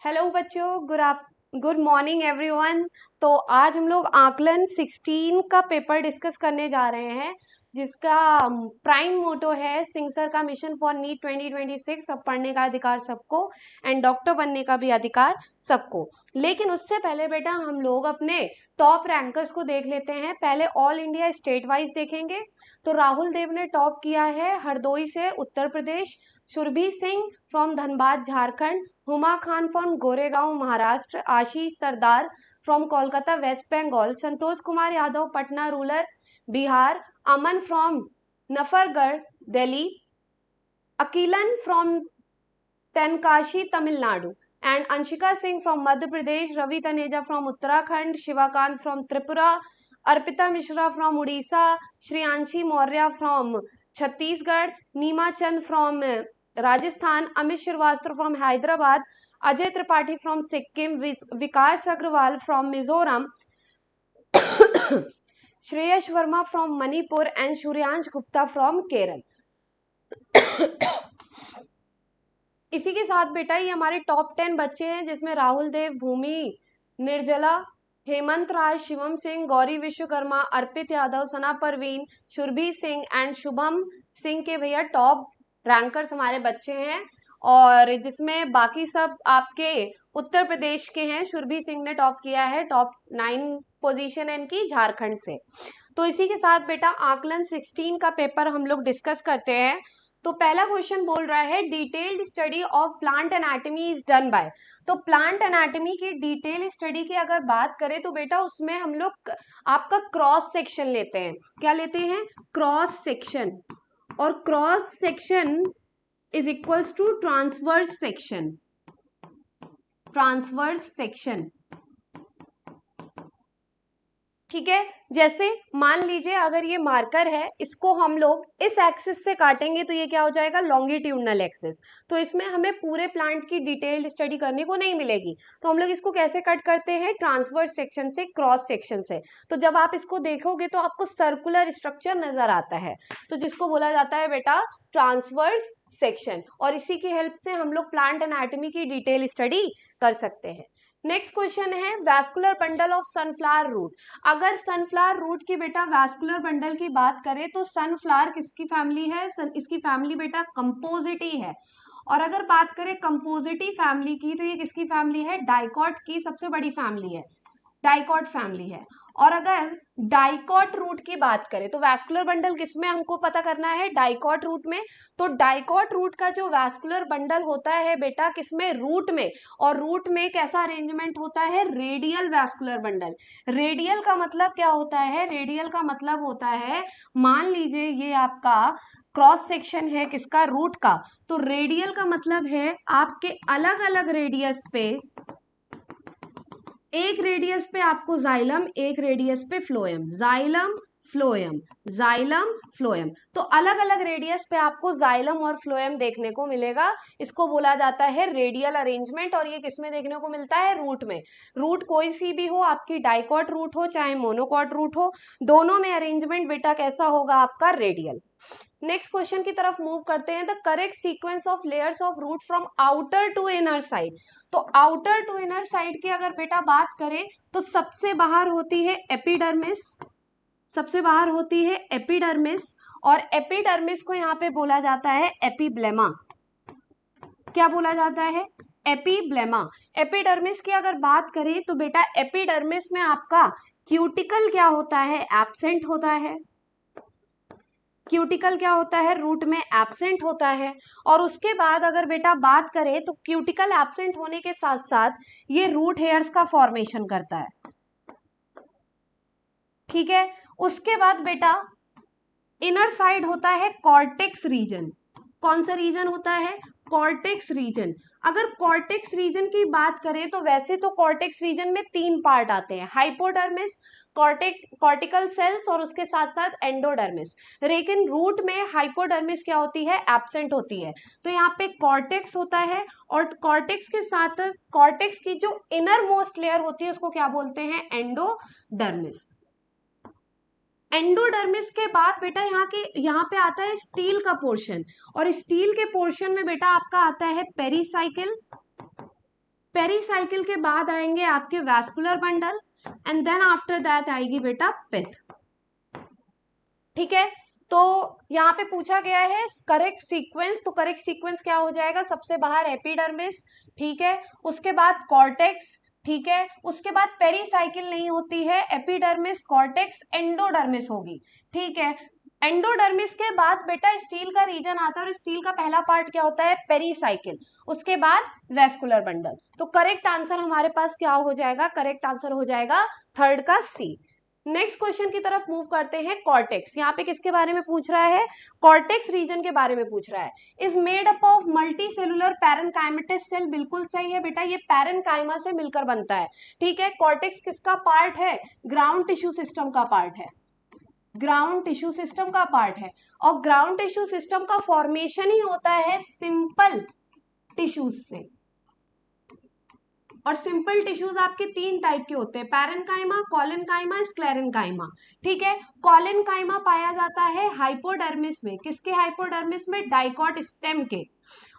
Hello बच्चों, good morning everyone. तो आज हम लोग आकलन 16 का पेपर डिस्कस करने जा रहे हैं, जिसका प्राइम मोटो है सिंह सर का मिशन फॉर नीट 2026, अब पढ़ने का अधिकार सबको एंड डॉक्टर बनने का भी अधिकार सबको। लेकिन उससे पहले बेटा हम लोग अपने टॉप रैंकर्स को देख लेते हैं। पहले ऑल इंडिया स्टेट वाइज देखेंगे तो राहुल देव ने टॉप किया है हरदोई से Uttar Pradesh, Surabhi Singh from Dhanbad Jharkhand, Huma Khan from Goregaon Maharashtra, Ashish Sardar from Kolkata West Bengal, Santosh Kumar Yadav Patna rural Bihar, Aman from नफरगढ़ Delhi, Akilan from Tenkasi Tamil Nadu and Anshika Singh from Madhya Pradesh, Ravi Taneja from Uttarakhand, Shivakant from Tripura, Arpita Mishra from Orissa, Shreyanshi Maurya from Chhattisgarh, Neema Chand from Rajasthan, Amit Srivastava from Hyderabad, Ajay Tripathi from Sikkim, Vikas Agarwal from Mizoram, Shreyas Verma from Manipur and Suryansh Gupta from Kerala. इसी के साथ बेटा ये हमारे टॉप 10 बच्चे हैं, जिसमें राहुल देव, भूमि निर्जला, हेमंत राज, शिवम सिंह, गौरी विश्वकर्मा, अर्पित यादव, सना परवीन, सुरभि सिंह एंड शुभम सिंह के भैया टॉप रैंकर्स हमारे बच्चे हैं। और जिसमें बाकी सब आपके उत्तर प्रदेश के हैं। सुरभि सिंह ने टॉप किया है, टॉप 9 पोजीशन है इनकी झारखंड से। तो इसी के साथ बेटा आकलन 16 का पेपर हम लोग डिस्कस करते हैं। तो पहला क्वेश्चन बोल रहा है detailed study of plant anatomy is done by. तो प्लांट एनाटॉमी की डिटेल स्टडी की अगर बात करें तो बेटा उसमें हम लोग आपका क्रॉस सेक्शन लेते हैं। क्या लेते हैं? Cross section. और cross section is equals to transverse section. Transverse section, ठीक है। जैसे मान लीजिए अगर ये मार्कर है, इसको हम लोग इस एक्सिस से काटेंगे तो ये क्या हो जाएगा? Longitudinal axis. तो इसमें हमें पूरे प्लांट की डिटेल्ड स्टडी करने को नहीं मिलेगी। तो हम लोग इसको कैसे कट करते हैं? ट्रांसवर्स सेक्शन से, क्रॉस सेक्शन से। तो जब आप इसको देखोगे तो आपको सर्कुलर स्ट्रक्चर नजर आता है, तो जिसको बोला जाता है बेटा ट्रांसवर्स सेक्शन। और इसी की हेल्प से हम लोग प्लांट एनाटॉमी की डिटेल स्टडी कर सकते हैं। नेक्स्ट क्वेश्चन है vascular bundle of sunflower root. अगर सनफ्लावर रूट की बेटा वैस्कुलर बंडल की बात करें तो सनफ्लावर किसकी फैमिली है? इसकी फैमिली बेटा कंपोजिटी है। और अगर बात करें कंपोजिटी फैमिली की तो ये किसकी फैमिली है? डाइकॉट की सबसे बड़ी फैमिली है, डाइकॉट फैमिली है। और अगर डाइकॉट रूट की बात करें तो वैस्कुलर बंडल किसमें हमको पता करना है? डाइकॉट रूट में। तो डाइकॉट रूट का जो वैस्कुलर बंडल होता है बेटा किसमें? रूट में। और रूट में कैसा अरेंजमेंट होता है? Radial vascular bundle. रेडियल का मतलब क्या होता है? रेडियल का मतलब होता है, मान लीजिए ये आपका क्रॉस सेक्शन है किसका? रूट का। तो रेडियल का मतलब है आपके अलग अलग रेडियस पे, एक रेडियस पे आपको जाइलम, एक रेडियस पे phloem, xylem phloem, xylem phloem. तो अलग अलग रेडियस पे आपको जाइलम और फ्लोएम देखने को मिलेगा। इसको बोला जाता है रेडियल अरेंजमेंट। और ये किसमें देखने को मिलता है? रूट में। रूट कोई सी भी हो, आपकी डाइकॉट रूट हो चाहे मोनोकॉट रूट हो, दोनों में अरेंजमेंट बेटा कैसा होगा? आपका रेडियल। नेक्स्ट क्वेश्चन की तरफ मूव करते हैं। The correct sequence of layers of root from outer to inner side. तो आउटर टू इनर साइड की अगर बेटा बात करें तो सबसे बाहर होती है एपिडर्मिस, सबसे बाहर होती है एपिडर्मिस। और एपिडर्मिस को यहाँ पे बोला जाता है एपिब्लेमा। क्या बोला जाता है? एपिब्लेमा। एपिडर्मिस की अगर बात करें तो बेटा एपिडर्मिस में आपका क्यूटिकल क्या होता है? एब्सेंट होता है। क्यूटिकल क्या होता है? रूट में एब्सेंट होता है। और उसके बाद अगर बेटा बात करें तो क्यूटिकल एब्सेंट होने के साथ साथ ये रूट हेयर्स का फॉर्मेशन करता है, ठीक है। उसके बाद बेटा इनर साइड होता है कॉर्टेक्स रीजन। कौन सा रीजन होता है? Cortex region. अगर कॉर्टेक्स रीजन की बात करें तो वैसे तो कॉर्टेक्स रीजन में 3 पार्ट आते हैं, हाइपोडर्मिस, कॉर्टिकल सेल्स और उसके साथ साथ एंडोडर्मिस। लेकिन रूट में हाइपोडर्मिस क्या होती है? एब्सेंट होती है। तो यहाँ पे कॉर्टेक्स होता है और कॉर्टेक्स के साथ कॉर्टेक्स की जो इनर मोस्ट लेयर होती है उसको क्या बोलते हैं? एंडोडर्मिस। एंडोडर्मिस के बाद बेटा यहाँ पे आता है स्टील का पोर्शन। और स्टील के पोर्शन में बेटा आपका आता है पेरिसाइकिल, पेरीसाइकिल के बाद आएंगे आपके vascular bundle, and then after that आएगी बेटा पिथ। ठीक है, तो यहाँ पे पूछा गया है करेक्ट सीक्वेंस, तो करेक्ट सीक्वेंस क्या हो जाएगा, सबसे बाहर एपिडर्मिस, ठीक है, उसके बाद कॉर्टेक्स, ठीक है, उसके बाद पेरीसाइकिल नहीं होती है, एपिडर्मिस, कॉर्टेक्स, एंडोडर्मिस होगी। ठीक है, एंडोडर्मिस के बाद बेटा स्टील का रीजन आता है, और स्टील का पहला पार्ट क्या होता है, पेरीसाइकिल, उसके बाद वेस्कुलर बंडल। तो करेक्ट आंसर हमारे पास क्या हो जाएगा, करेक्ट आंसर हो जाएगा थर्ड का सी। नेक्स्ट क्वेश्चन की तरफ मूव करते हैं, कॉर्टेक्स। यहाँ पे किसके बारे में पूछ रहा है, कॉर्टेक्स रीजन के बारे में पूछ रहा है। Is made up of multicellular parenchymatous cell, बिल्कुल सही है बेटा, ये पैरेनकाइमा से मिलकर बनता है। ठीक है, कॉर्टेक्स किसका पार्ट है, ग्राउंड टिश्यू सिस्टम का पार्ट है, ग्राउंड टिश्यू सिस्टम का पार्ट है, और ग्राउंड टिश्यू सिस्टम का फॉर्मेशन ही होता है सिंपल टिश्यूज से। और सिंपल टिश्यूज आपके तीन टाइप के होते हैं, पैरेनकाइमा, कॉलेनकाइमा, स्क्लेरेनकाइमा। ठीक है, कॉलेनकाइमा पाया जाता है हाइपोडर्मिस में, किसके हाइपोडर्मिस में, डाइकॉट स्टेम के,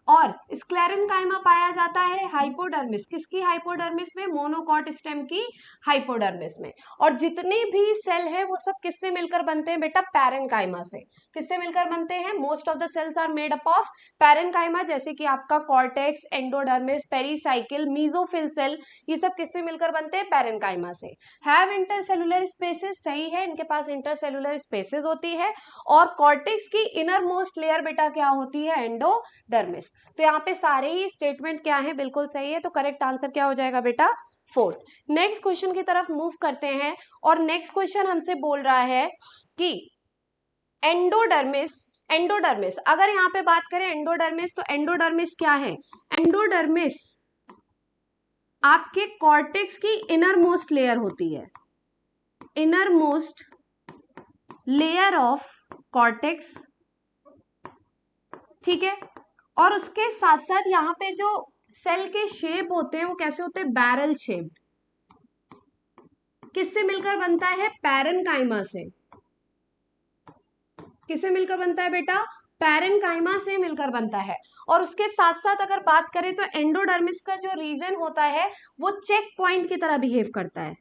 और स्क्लेरेनकाइमा पाया जाता है हाइपोडर्मिस, किसकी हाइपोडर्मिस में, मोनोकॉट स्टेम की हाइपोडर्मिस में। और जितने भी सेल है वो सब किससे मिलकर बनते हैं बेटा, पैरेनकाइमा से। किससे मिलकर बनते हैं, most of the cells are made up of parenchyma, जैसे कि आपका cortex, endodermis, pericycle, mesophyll cell, ये सब किससे मिलकर बनते हैं, पैरेनकाइमा से। हैव इंटरसेलुलर स्पेसेस, सही है, इनके पास इंटरसेलुलर स्पेसेस होती है। और कॉर्टेक्स की इनर मोस्ट लेयर बेटा क्या होती है, एंडोडर्मिस। तो यहाँ पे सारे ही स्टेटमेंट क्या है, बिल्कुल सही है, तो करेक्ट आंसर क्या हो जाएगा बेटा, फोर्थ। नेक्स्ट क्वेश्चन की तरफ मूव करते हैं, और नेक्स्ट क्वेश्चन हमसे बोल रहा है कि एंडोडर्मिस, एंडोडर्मिस अगर यहाँ पे बात करें एंडोडर्मिस, तो एंडोडर्मिस क्या है, एंडोडर्मिस आपके कॉर्टेक्स की इनर मोस्ट लेयर होती है, inner most layer of cortex. ठीक है, और उसके साथ साथ यहाँ पे जो सेल के शेप होते हैं वो कैसे होते हैं, बैरल शेप्ड। किससे मिलकर बनता है, पैरेनकाइमा से। किससे मिलकर बनता है बेटा, पैरेनकाइमा से मिलकर बनता है। और उसके साथ साथ अगर बात करें तो एंडोडर्मिस का जो रीजन होता है वो चेक पॉइंट की तरह बिहेव करता है।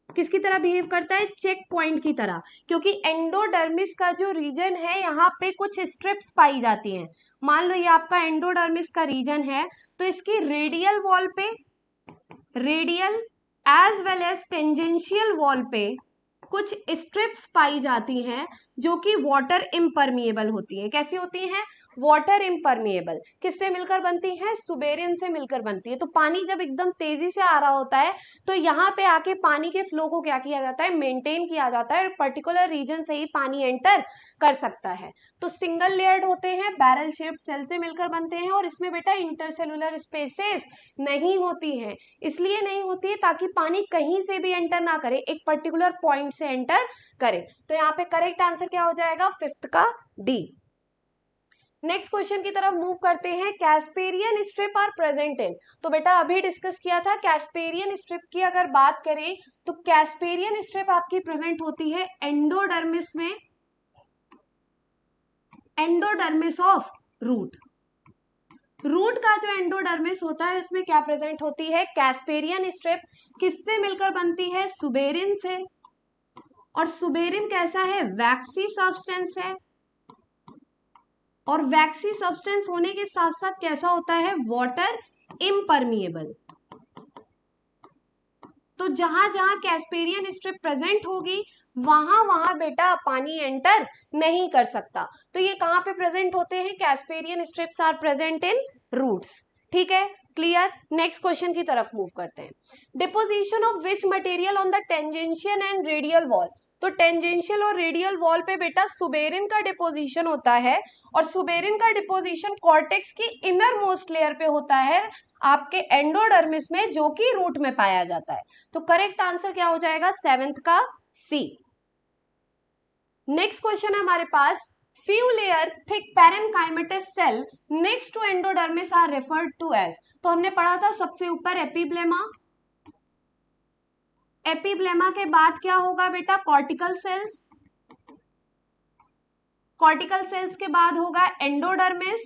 किसकी तरह बिहेव करता है, चेक पॉइंट की तरह, क्योंकि एंडोडर्मिस का जो रीजन है यहाँ पे कुछ स्ट्रिप्स पाई जाती हैं। मान लो ये आपका एंडोडर्मिस का रीजन है, तो इसकी रेडियल वॉल पे, radial as well as tangential wall पे कुछ स्ट्रिप्स पाई जाती हैं जो कि वाटर इम्परमिएबल होती हैं। कैसी होती हैं, वाटर इम्परमिएबल। किससे मिलकर बनती है, सुबेरिन से मिलकर बनती है। तो पानी जब एकदम तेजी से आ रहा होता है तो यहाँ पे आके पानी के फ्लो को क्या किया जाता है, मेंटेन किया जाता है, और पर्टिकुलर रीजन से ही पानी एंटर कर सकता है। तो सिंगल लेयर्ड होते हैं, बैरल शेप्ड सेल से मिलकर बनते हैं, और इसमें बेटा इंटरसेलुलर स्पेसेस नहीं होती हैं। इसलिए नहीं होती है ताकि पानी कहीं से भी एंटर ना करे, एक पर्टिकुलर पॉइंट से एंटर करे। तो यहाँ पे करेक्ट आंसर क्या हो जाएगा, फिफ्थ का डी। नेक्स्ट क्वेश्चन की तरफ मूव करते हैं, Casparian strip are present in. तो बेटा अभी डिस्कस किया था, कैस्पेरियन स्ट्रिप की अगर बात करें तो कैस्पेरियन स्ट्रिप आपकी प्रेजेंट होती है एंडोडर्मिस में, एंडोडर्मिस ऑफ रूट। रूट का जो एंडोडर्मिस होता है उसमें क्या प्रेजेंट होती है, कैस्पेरियन स्ट्रिप। किससे मिलकर बनती है, सुबेरिन से। और सुबेरिन कैसा है, वैक्सी सब्सटेंस है, और वैक्सी सब्सटेंस होने के साथ साथ कैसा होता है, वाटर इम्परमिएबल। तो जहां जहां कैस्पेरियन स्ट्रिप प्रेजेंट होगी वहां वहां बेटा पानी एंटर नहीं कर सकता। तो ये कहां पे प्रेजेंट होते हैं, Casparian strips are present in roots. ठीक है, क्लियर। नेक्स्ट क्वेश्चन की तरफ मूव करते हैं, deposition of which material on the tangential and radial wall. तो टेंजेंशियल और रेडियल वॉल पे बेटा सुबेरिन का डिपोजिशन होता है, और सुबेरिन का डिपोजिशन कॉर्टेक्स की इनर मोस्ट लेयर पे होता है आपके एंडोडर्मिस में, जो कि रूट में पाया जाता है। तो करेक्ट आंसर क्या हो जाएगा, सेवेंथ का सी। नेक्स्ट क्वेश्चन है हमारे पास, few layer thick parenchymatous cell next to endodermis are referred to as। तो हमने पढ़ा था सबसे ऊपर एपिब्लेमा, एपिब्लेमा के बाद क्या होगा बेटा, कॉर्टिकल सेल्स, कॉर्टिकल सेल्स के बाद होगा एंडोडर्मिस,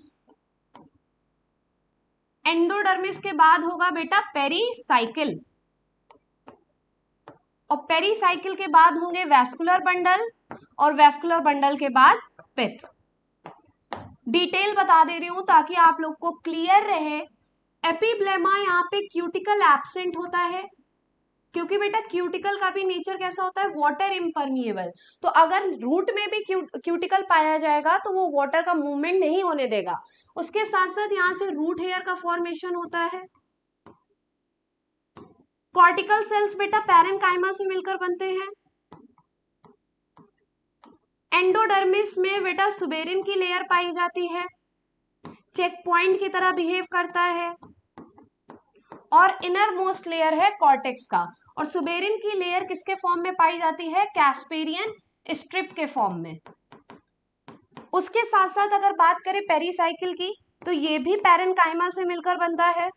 एंडोडर्मिस के बाद होगा बेटा पेरीसाइकिल, और पेरीसाइकिल के बाद होंगे वैस्कुलर बंडल, और वैस्कुलर बंडल के बाद पित्त। डिटेल बता दे रही हूं ताकि आप लोग को क्लियर रहे। एपिब्लेमा यहाँ पे क्यूटिकल एब्सेंट होता है, क्योंकि बेटा क्यूटिकल का भी नेचर कैसा होता है, वाटर इम्परमिएबल। तो अगर रूट में भी क्यूटिकल पाया जाएगा तो वो वाटर का मूवमेंट नहीं होने देगा। उसके साथ साथ यहाँ से रूट हेयर का फॉर्मेशन होता है। कॉर्टिकल सेल्स बेटा पैरेन्काइमा से मिलकर बनते हैं। एंडोडर्मिस में बेटा सुबेरिन की लेयर पाई जाती है, चेक पॉइंट की तरह बिहेव करता है, और इनर मोस्ट लेयर है कॉर्टेक्स का। और सुबेरिन की लेयर किसके फॉर्म में पाई जाती है, कैस्पेरियन स्ट्रिप के फॉर्म में। उसके साथ साथ अगर बात करें पेरीसाइकिल की, तो ये भी पैरेन्काइमा से मिलकर बनता है।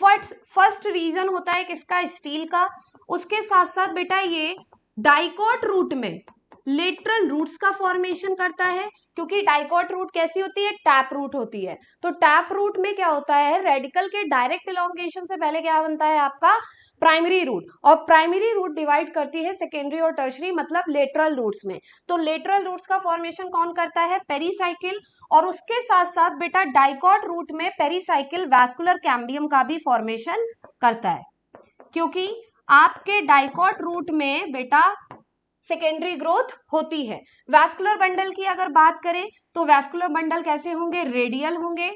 फर्स्ट रीजन होता है किसका, स्टील का। उसके साथ साथ बेटा ये डाइकोट रूट में लेटरल रूट्स का फॉर्मेशन करता है, क्योंकि डाइकोट रूट कैसी होती है, टैप रूट होती है। तो टैप रूट में क्या होता है, रेडिकल के डायरेक्ट इलॉन्गेशन से पहले क्या बनता है आपका, प्राइमरी रूट, और प्राइमरी रूट डिवाइड करती है सेकेंडरी और टर्शरी, मतलब लेटरल रूट्स में। तो लेटरल रूट्स का फॉर्मेशन कौन करता है, पेरीसाइकिल। और उसके साथ साथ बेटा डाइकोट रूट में पेरीसाइकिल वैस्कुलर कैम्बियम का भी फॉर्मेशन करता है, क्योंकि आपके डाइकोट रूट में बेटा सेकेंडरी ग्रोथ होती है। वैस्कुलर बंडल की अगर बात करें तो वैस्कुलर बंडल कैसे होंगे, रेडियल होंगे,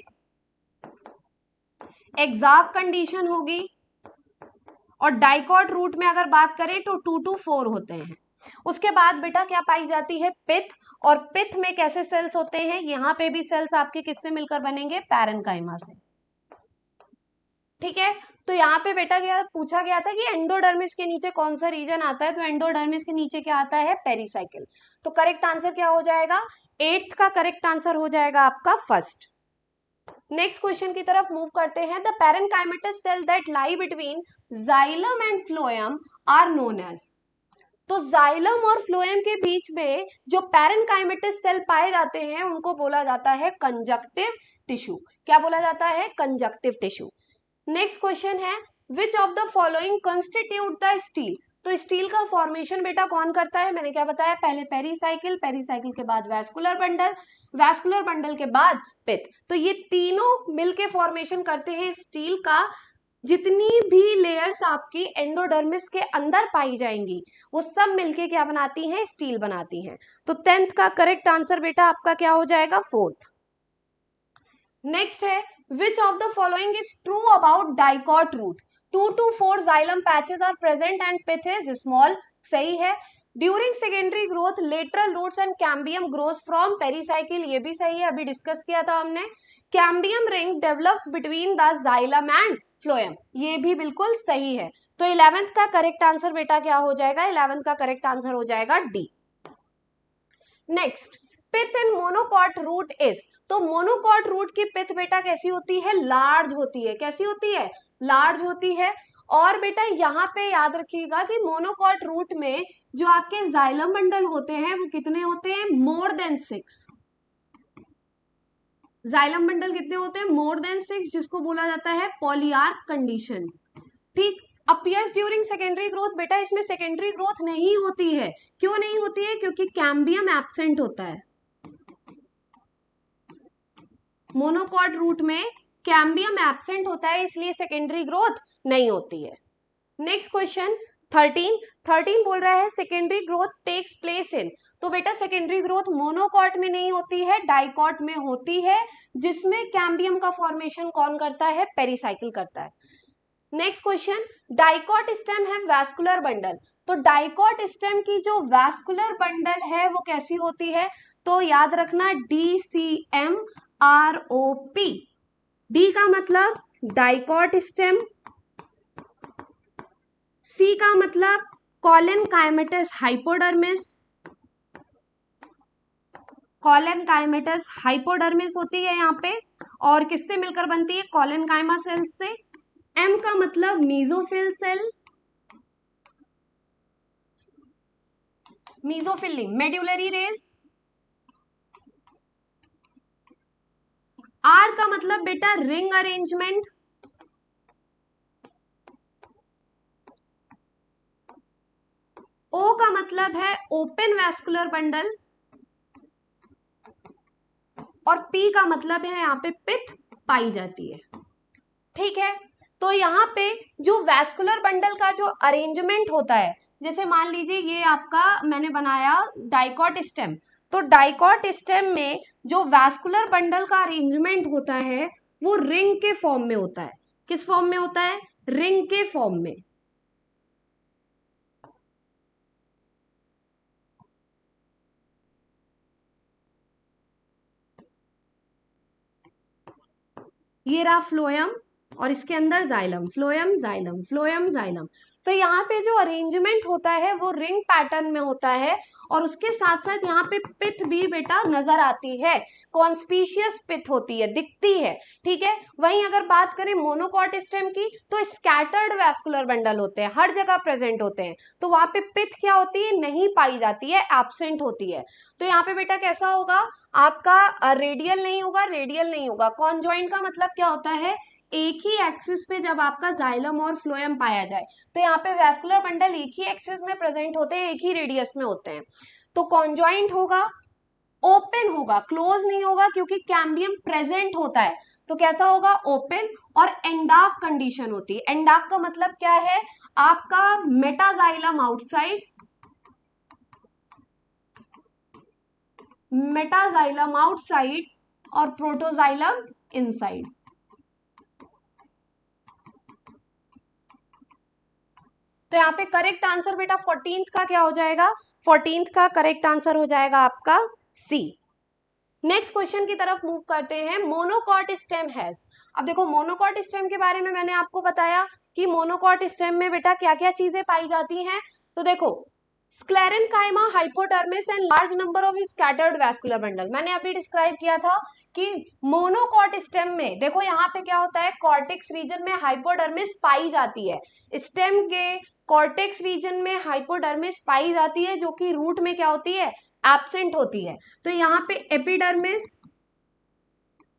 एग्जाव कंडीशन होगी, और डाइकोट रूट में अगर बात करें तो 2 to 4 होते हैं। उसके बाद बेटा क्या पाई जाती है, पित्त। और पित्त में कैसे सेल्स होते हैं, यहाँ पे भी सेल्स आपके किससे मिलकर बनेंगे, पैरेन्काइमा से। ठीक है, तो यहाँ पे बेटा क्या पूछा गया था कि एंडोडर्मिस के नीचे कौन सा रीजन आता है, तो एंडोडर्मिस के नीचे क्या आता है, पेरीसाइकिल। तो करेक्ट आंसर क्या हो जाएगा, 8th का करेक्ट आंसर हो जाएगा आपका फर्स्ट। नेक्स्ट क्वेश्चन की तरफ मूव करते हैं। The parenchymatous cell that lie between xylem and phloem are known as. तो जाइलम और फ्लोएम के बीच में जो पैरेन्काइमेटस सेल पाए जाते हैं उनको बोला जाता है कंजक्टिव टिश्यू। क्या बोला जाता है, कंजक्टिव टिश्यू। नेक्स्ट क्वेश्चन है, which of the following constitute the steel. तो स्टील का फॉर्मेशन बेटा कौन करता है, मैंने क्या बताया, पहले पेरीसाइकिल, पेरीसाइकिल के बाद वैस्कुलर बंडल, वैस्कुलर बंडल के बाद पित्त। तो ये तीनों मिलके फॉर्मेशन करते हैं स्टील का। जितनी भी लेयर्स आपकी एंडोडर्मिस के अंदर पाई जाएंगी वो सब मिलके क्या बनाती हैं, स्टील बनाती हैं। तो 10th का करेक्ट आंसर बेटा आपका क्या हो जाएगा, 4th। नेक्स्ट है, which of the following is true about dicot root? 2 to 4 xylem patches are present and pith is small. सही है। During secondary growth lateral roots and cambium grows from pericycle, ये भी सही है, अभी डिस्कस किया था हमने। Cambium ring develops between the xylem and phloem, ये भी बिल्कुल सही है। तो 11th का करेक्ट आंसर बेटा क्या हो जाएगा, 11th का करेक्ट आंसर हो जाएगा D. Next, pith in monocot root is. तो मोनोकॉट रूट की पिथ बेटा कैसी होती है, लार्ज होती है। कैसी होती है, लार्ज होती है। और बेटा यहाँ पे याद रखिएगा कि मोनोकॉट रूट में जो आपके जाइलम बंडल होते हैं वो कितने होते हैं, मोर देन 6। जाइलम बंडल कितने होते हैं, मोर देन 6, जिसको बोला जाता है पॉलीआर्क कंडीशन। ठीक, अपीयर्स ड्यूरिंग सेकेंडरी ग्रोथ, बेटा इसमें सेकेंडरी ग्रोथ नहीं होती है। क्यों नहीं होती है, क्योंकि कैम्बियम एब्सेंट होता है। मोनोकॉट रूट में कैम्बियम एब्सेंट होता है, इसलिए सेकेंडरी ग्रोथ नहीं होती है। नेक्स्ट क्वेश्चन 13 बोल रहा है secondary growth takes place in. तो बेटा सेकेंडरी ग्रोथ मोनोकॉट में नहीं होती है, डाइकॉट में होती है, जिसमें कैम्बियम का फॉर्मेशन कौन करता है, पेरीसाइकिल करता है। नेक्स्ट क्वेश्चन, डाइकॉट स्टेम है वैस्कुलर बंडल। तो डाइकॉट स्टेम की जो वैस्कुलर बंडल है वो कैसी होती है, तो याद रखना DCMROP। डी का मतलब डाइकॉट स्टेम, सी का मतलब कॉलेनकाइमेटस हाइपोडर्मिस, कॉलेनकाइमेटस हाइपोडर्मिस होती है यहाँ पे, और किससे मिलकर बनती है, कॉलेनकाइमा सेल्स से। एम का मतलब मीजोफिल सेल, मीजोफिल नहीं, मेड्यूलरी रेस। आर का मतलब बेटा रिंग अरेंजमेंट, ओ का मतलब है ओपन वैस्कुलर बंडल, और पी का मतलब है यहाँ पे पित्त पाई जाती है। ठीक है, तो यहाँ पे जो वैस्कुलर बंडल का जो अरेंजमेंट होता है, जैसे मान लीजिए ये आपका मैंने बनाया डाइकॉट स्टेम, तो डाइकॉट स्टेम में जो वैस्कुलर बंडल का अरेंजमेंट होता है वो रिंग के फॉर्म में होता है। किस फॉर्म में होता है? रिंग के फॉर्म में। ये रहा फ्लोएम और इसके अंदर xylem, phloem xylem, phloem xylem. तो यहाँ पे जो अरेंजमेंट होता है वो रिंग पैटर्न में होता है, और उसके साथ साथ यहाँ पे पिथ भी बेटा नजर आती है, कॉन्स्पीशियस पिथ होती है, दिखती है। ठीक है, वहीं अगर बात करें मोनोकॉट स्टेम की, तो स्कैटर्ड वैस्कुलर बंडल होते हैं, हर जगह प्रेजेंट होते हैं, तो वहां पे पिथ क्या होती है? नहीं पाई जाती है, एब्सेंट होती है। तो यहाँ पे बेटा कैसा होगा आपका? रेडियल नहीं होगा, रेडियल नहीं होगा। कॉन्जॉइंट का मतलब क्या होता है? एक ही एक्सिस पे जब आपका जाइलम और फ्लोएम पाया जाए, तो यहाँ पे वैस्कुलर बंडल एक ही एक्सिस में प्रेजेंट होते हैं, एक ही रेडियस में होते हैं। तो कॉन्जॉइंट होगा, ओपन होगा, क्लोज नहीं होगा क्योंकि कैम्बियम प्रेजेंट होता है, तो कैसा होगा? ओपन। और एंडार्क कंडीशन होती है। एंडार्क का मतलब क्या है? आपका मेटाजाइलम आउटसाइड, मेटाजाइलम आउटसाइड और प्रोटोजाइलम इनसाइड। तो यहाँ पे करेक्ट आंसर बेटा 14th का क्या हो जाएगा? 14th का करेक्ट आंसर हो जाएगा आपका सी। नेक्स्ट क्वेश्चन की तरफ मूव करते हैं। मोनोकॉट स्टेम हैज, अब देखो मोनोकॉट स्टेम के बारे में मैंने आपको बताया कि मोनोकॉट स्टेम में बेटा क्या क्या चीजें पाई जाती हैं। तो देखो sclerenchyma, hypodermis and large number of scattered vascular bundle, मैंने अभी डिस्क्राइब किया था कि मोनोकॉट स्टेम में देखो यहाँ पे क्या होता है, कॉर्टेक्स रीजन में हाइपोडर्मिस पाई जाती है, स्टेम के कॉर्टेक्स रीजन में हाइपोडर्मिस पाई जाती है, जो कि रूट में क्या होती है? एब्सेंट होती है। तो यहाँ पे एपिडर्मिस,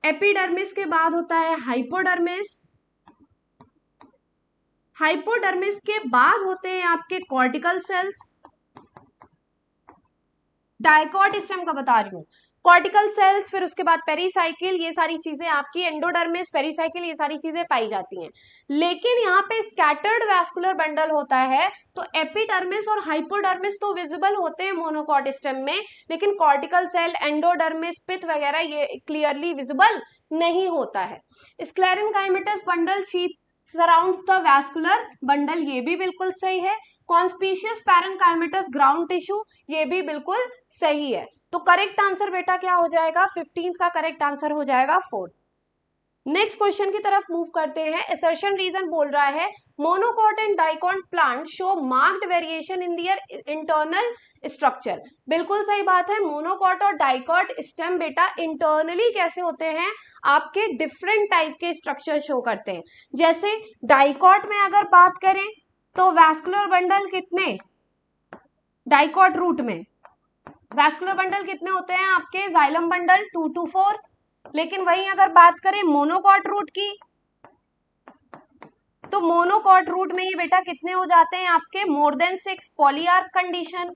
एपिडर्मिस के बाद होता है हाइपोडर्मिस, हाइपोडर्मिस के बाद होते हैं आपके कॉर्टिकल सेल्स, डाइकॉट स्टेम का बता रही हूँ, कॉर्टिकल सेल्स, फिर उसके बाद पेरीसाइकिल, ये सारी चीजें आपकी एंडोडर्मिस, पेरीसाइकिल, ये सारी चीजें पाई जाती हैं। लेकिन यहाँ पे स्कैटर्ड वैस्कुलर बंडल होता है, तो एपिडर्मिस और हाइपोडर्मिस तो विजिबल होते हैं मोनोकॉट स्टेम में, लेकिन कॉर्टिकल सेल, एंडोडर्मिस, पिथ वगैरह ये क्लियरली विजिबल नहीं होता है। Sclerenchymatous bundle sheath surrounds the vascular bundle, ये भी बिल्कुल सही है। कॉन्स्पीशियस पैरेनकाइमेटस ग्राउंड टिश्यू, ये भी बिल्कुल सही है। तो करेक्ट आंसर बेटा क्या हो जाएगा? 15th का करेक्ट आंसर हो जाएगा 4। नेक्स्ट क्वेश्चन की तरफ मूव करते हैं। असर्शन रीजन बोल रहा है monocot and dicot plant show marked variation in their internal structure, बिल्कुल सही बात है। मोनोकॉट और डाइकॉट स्टेम बेटा इंटरनली कैसे होते हैं? आपके डिफरेंट टाइप के स्ट्रक्चर शो करते हैं। जैसे डाइकॉट में अगर बात करें तो वैस्कुलर बंडल कितने, डाइकॉट रूट में वैस्कुलर बंडल कितने होते हैं आपके? Xylem bundle 2 to 4। लेकिन वहीं अगर बात करें मोनोकॉट रूट की, तो मोनोकॉट रूट में ये बेटा कितने हो जाते हैं आपके? More than 6, polyarch condition.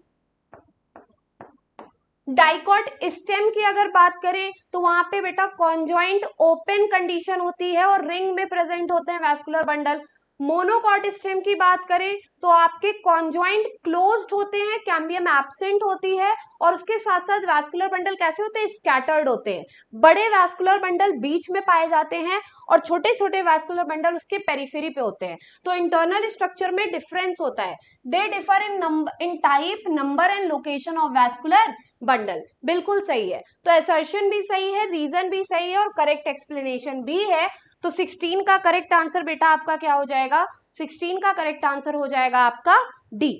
Dicot stem की अगर बात करें तो वहां पे बेटा कॉन्जॉइंट ओपन कंडीशन होती है और रिंग में प्रेजेंट होते हैं वैस्कुलर बंडल। मोनोकॉट स्टेम की बात करें तो आपके कॉन्जॉइंट क्लोज्ड होते हैं, कैम्बियम एब्सेंट होती है, और उसके साथ साथ वैस्कुलर बंडल कैसे होते हैं? स्कैटर्ड होते हैं। बड़े वैस्कुलर बंडल बीच में पाए जाते हैं और छोटे छोटे वैस्कुलर बंडल उसके पेरिफेरी पे होते हैं। तो इंटरनल स्ट्रक्चर में डिफरेंस होता है। They differ in type, number and location of vascular bundle, बिल्कुल सही है। तो असर्शन भी सही है, रीजन भी सही है और करेक्ट एक्सप्लेनेशन भी है। तो 16 का करेक्ट आंसर बेटा आपका क्या हो जाएगा? 16 का करेक्ट आंसर हो जाएगा आपका डी।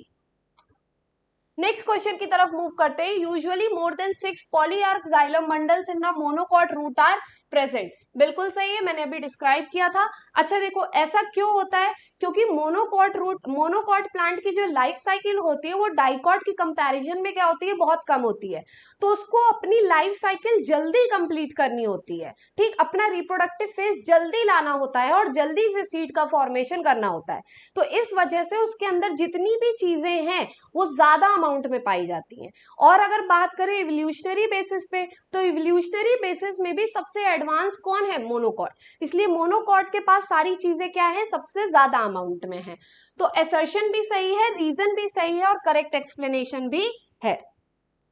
नेक्स्ट क्वेश्चन की तरफ मूव करते हैं। Usually more than 6 polyarch xylem bundles in the monocot root are present, बिल्कुल सही है, मैंने अभी डिस्क्राइब किया था। अच्छा देखो ऐसा क्यों होता है क्योंकि मोनोकॉट प्लांट की जो लाइफ साइकिल होती है वो डाइकॉट की कंपैरिजन में क्या होती है, बहुत कम होती है। तो उसको अपनी लाइफ साइकिल जल्दी कंप्लीट करनी होती है, ठीक, अपना रिप्रोडक्टिव फेज जल्दी लाना होता है और जल्दी से सीड का फॉर्मेशन करना होता है। तो इस वजह से उसके अंदर जितनी भी चीजें हैं वो ज्यादा अमाउंट में पाई जाती हैं। और अगर बात करें इवोल्यूशनरी बेसिस पे, तो इवोल्यूशनरी बेसिस में भी सबसे एडवांस कौन है, मोनोकॉट। इसलिए मोनोकॉट के पास सारी चीजें क्या है, सबसे ज्यादा अमाउंट में है। तो असर्शन भी सही है, रीजन भी सही है और करेक्ट एक्सप्लेनेशन भी है।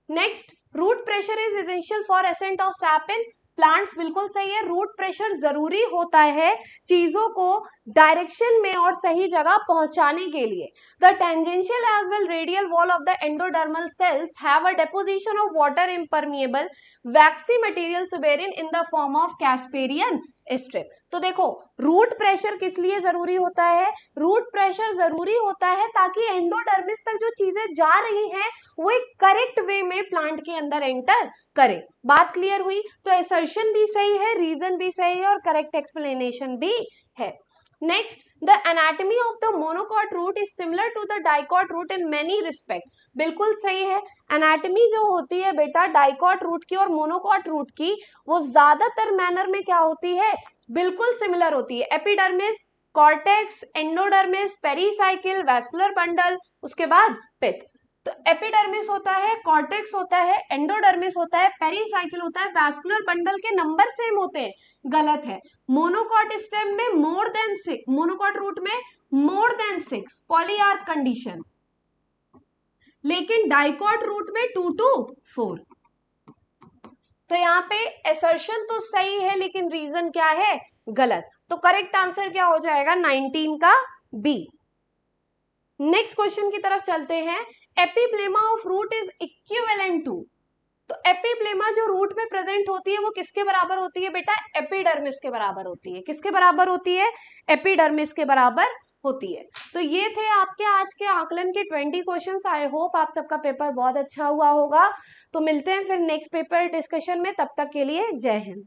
Next, root pressure is essential for ascent of sap in plants, बिल्कुल सही है। रूट प्रेशर जरूरी होता है चीजों को डायरेक्शन में और सही जगह पहुंचाने के लिए। The tangential as well radial wall of the endodermal cells have a deposition of water impermeable waxy material suberin in the form of Casparian strip. तो देखो, रूट प्रेशर किस लिए जरूरी होता है, रूट प्रेशर जरूरी होता है ताकि एंडोडर्मिस तक जो चीजें जा रही हैं वो एक करेक्ट वे में प्लांट के अंदर एंटर करे। बात क्लियर हुई। तो असर्शन भी सही है, रीजन भी सही है और करेक्ट एक्सप्लेनेशन भी है। Next, the anatomy of the monocot root is similar to the dicot root in many respect, बिल्कुल सही है। एनाटॉमी जो होती है बेटा डाइकॉट रूट की और मोनोकॉट रूट की, वो ज्यादातर मैनर में क्या होती है, बिल्कुल सिमिलर होती है। Epidermis, cortex, endodermis, pericycle, vascular bundle, उसके बाद पिथ। तो एपिडर्मिस होता है, कॉर्टेक्स होता है, एंडोडर्मिस होता है, पेरीसाइकिल होता है, वैस्कुलर बंडल के नंबर सेम होते हैं, गलत है। मोनोकॉट स्टेम में मोर देन 6, मोनोकॉट रूट में मोर देन 6 पॉलीआर्क कंडीशन, लेकिन डाइकॉट रूट में 2 to 4। तो यहाँ पे असर्शन तो सही है लेकिन रीजन क्या है, गलत। तो करेक्ट आंसर क्या हो जाएगा, 19 का बी। नेक्स्ट क्वेश्चन की तरफ चलते हैं। Epiblema of root is equivalent to, तो एपिब्लेमा जो रूट में प्रेजेंट होती है वो किसके बराबर होती है बेटा, एपिडर्मिस के बराबर होती है। किसके बराबर होती है, एपिडर्मिस के बराबर होती है। तो ये थे आपके आज के आकलन के 20 क्वेश्चंस। आई होप आप सबका पेपर बहुत अच्छा हुआ होगा। तो मिलते हैं फिर नेक्स्ट पेपर डिस्कशन में, तब तक के लिए जय हिंद।